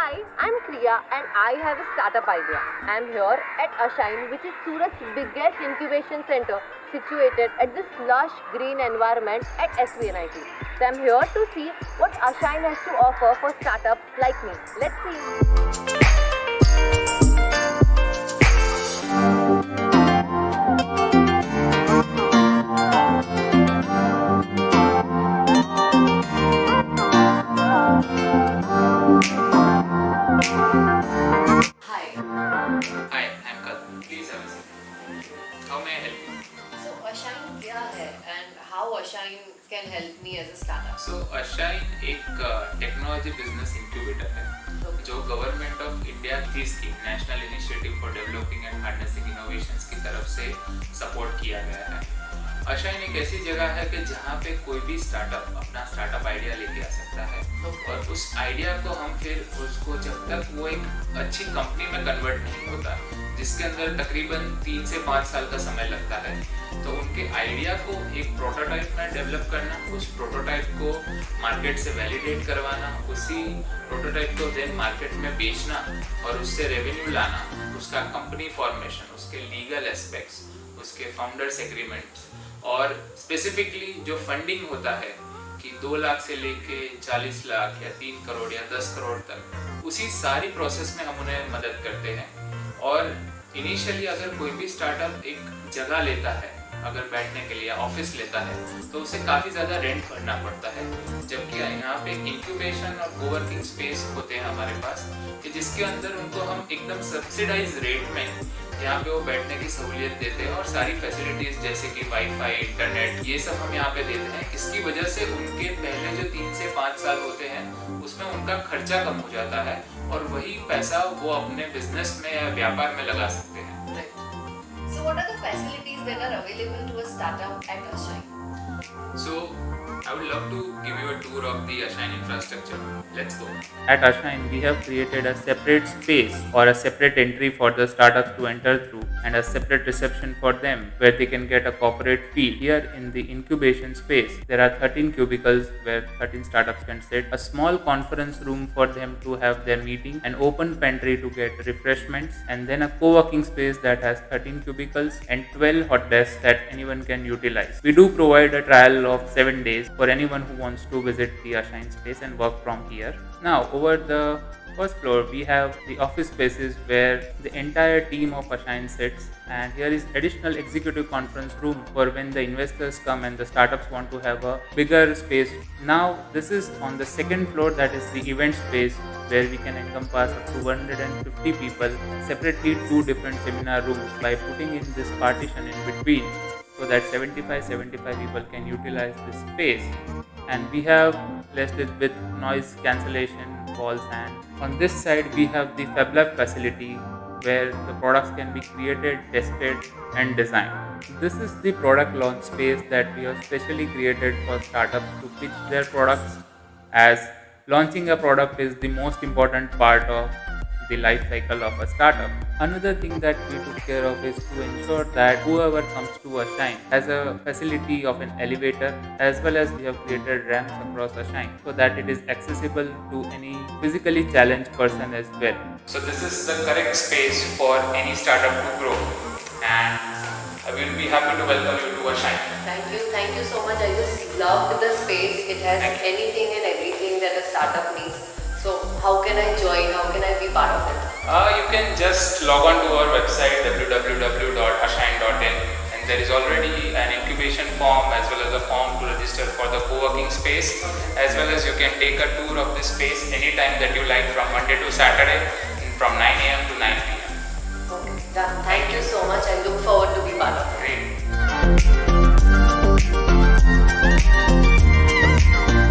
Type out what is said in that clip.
Hi, I'm Kriya and I have a startup idea. I'm here at Ashine, which is Surat's biggest incubation center, situated at this lush green environment at SVNIT. So I'm here to see what Ashine has to offer for startups like me. Let's see. Hi. Hi, I'm Karan. Please have a seat. How may I help you? So Ashine क्या है and how Ashine can help me as a startup? So, Ashine एक technology business incubator है जो government of India की scheme national initiative for developing and harnessing innovations की तरफ से support किया गया है। अशाइन एक ऐसी जगह है कि जहाँ पे कोई भी स्टार्टअप अपना स्टार्टअप आइडिया लेके आ सकता है और उस आइडिया को हम फिर उसको जब तक वो एक अच्छी कंपनी में कन्वर्ट नहीं होता, जिसके अंदर तकरीबन 3 से 5 साल का समय लगता है, तो उनके आइडिया को एक प्रोटोटाइप में डेवलप करना, उस प्रोटोटाइप को मार्केट से वैलिडेट करवाना, उसी प्रोटोटाइप को देन मार्केट में बेचना और उससे रेवेन्यू लाना, उसका कंपनी फॉर्मेशन, उसके लीगल एस्पेक्ट्स, उसके फाउंडर्स एग्रीमेंट्स और स्पेसिफिकली जो फंडिंग होता है कि 2 लाख से लेके 40 लाख या 3 करोड़ या 10 करोड़ तक, उसी सारी प्रोसेस में हम उन्हें मदद करते हैं। और इनिशियली अगर कोई भी स्टार्टअप एक जगह लेता है, अगर बैठने के लिए ऑफिस लेता है, तो उसे काफ़ी ज़्यादा रेंट भरना पड़ता है, जबकि यहाँ पे इंक्यूबेशन और कोवर्किंग स्पेस होते हैं हमारे पास कि जिसके अंदर उनको हम एकदम सब्सिडाइज रेट में यहाँ पे वो बैठने की सहूलियत देते हैं और सारी फैसिलिटीज़ जैसे कि वाईफाई, इंटरनेट, ये सब हम यहाँ पे देते हैं। इसकी वजह से उनके पहले जो 3 से 5 साल होते हैं उसमें उनका खर्चा कम हो जाता है और वही पैसा वो अपने बिजनेस में या व्यापार में लगा सकते हैं। So what are the facilities that are available to a startup at Ashine? So I would love to give you a tour of the Ashine infrastructure. Let's go. At Ashine, we have created a separate space or a separate entry for the startups to enter through and a separate reception for them where they can get a corporate feel. Here in the incubation space, there are 13 cubicles where 13 startups can sit, a small conference room for them to have their meeting, an open pantry to get refreshments, and then a co-working space that has 13 cubicles and 12 hot desks that anyone can utilize. We do provide a trial of 7 days for anyone who wants to visit the Ashine space and work from here. Now, over the first floor, we have the office spaces where the entire team of Ashine sits, and here is additional executive conference room for when the investors come and the startups want to have a bigger space. Now, this is on the second floor, that is the event space where we can encompass up to 150 people, separately 2 different seminar rooms by putting in this partition in between, so that 75 people can utilize this space. And we have blessed it with noise cancellation walls, and on this side we have the Fab Lab facility where the products can be created, tested and designed. This is the product launch space that we have specially created for startups to pitch their products, as launching a product is the most important part of the life cycle of a startup. Another thing that we took care of is to ensure that whoever comes to Ashine has a facility of an elevator, as well as we have created ramps across Ashine so that it is accessible to any physically challenged person as well. So this is the correct space for any startup to grow, and I will be happy to welcome you to Ashine. Thank you so much. I just loved the space. It has anything and everything that a startup needs. So how can I join? How can I be part of it? You can just log on to our website www.ashine.in, and there is already an incubation form as well as a form to register for the co-working space, as well as you can take a tour of this space anytime that you like from Monday to Saturday from 9 a.m. to 9 p.m. Okay, done. Thank you so much. I look forward to be part of it.